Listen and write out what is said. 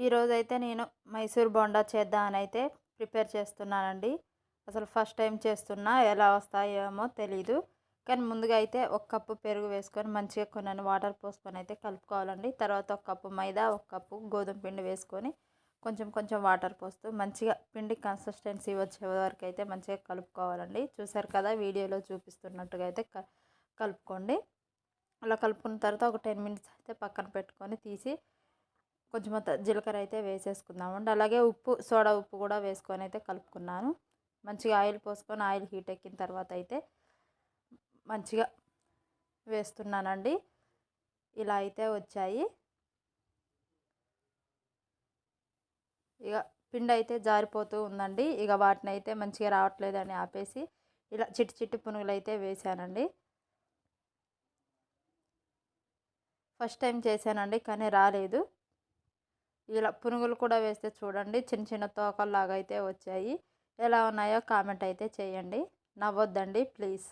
ఈరోజైతే నేను మైసూర్ బోండా చేద్దామని అయితే ప్రిపేర్ చేస్తున్నానండి. అసలు ఫస్ట్ టైం చేస్తున్నా, ఎలా వస్తాయేమో తెలీదు. కానీ ముందుగా అయితే ఒక కప్పు పెరుగు వేసుకొని మంచిగా కొన్ని వాటర్ పోసుకొని అయితే కలుపుకోవాలండి. తర్వాత ఒక కప్పు మైదా, ఒక కప్పు గోధుమ పిండి వేసుకొని కొంచెం కొంచెం వాటర్ పోస్తూ మంచిగా పిండి కన్సిస్టెన్సీ వచ్చే వరకు అయితే మంచిగా కలుపుకోవాలండి. చూసారు కదా, వీడియోలో చూపిస్తున్నట్టుగా అయితే కలుపుకోండి. అలా కలుపుకున్న తర్వాత ఒక 10 మినిట్స్ అయితే పక్కన పెట్టుకొని తీసి కొంచెం అంత జీలకర్ర అయితే వేసేసుకుందామండి. అలాగే ఉప్పు, సోడా ఉప్పు కూడా వేసుకొని అయితే కలుపుకున్నాను. మంచిగా ఆయిల్ పోసుకొని ఆయిల్ హీట్ ఎక్కిన తర్వాత అయితే మంచిగా వేస్తున్నానండి. ఇలా అయితే వచ్చాయి. ఇక పిండి అయితే జారిపోతూ ఉందండి. ఇక వాటిని అయితే మంచిగా రావట్లేదని ఆపేసి ఇలా చిట్టి చిట్టి పునుగులు అయితే వేసానండి. ఫస్ట్ టైం చేశానండి, కానీ రాలేదు. ఇలా పునుగులు కూడా వేస్తే చూడండి, చిన్న చిన్న తోకల్లాగా అయితే వచ్చాయి. ఎలా ఉన్నాయో కామెంట్ అయితే చేయండి. నవ్వొద్దండి ప్లీజ్.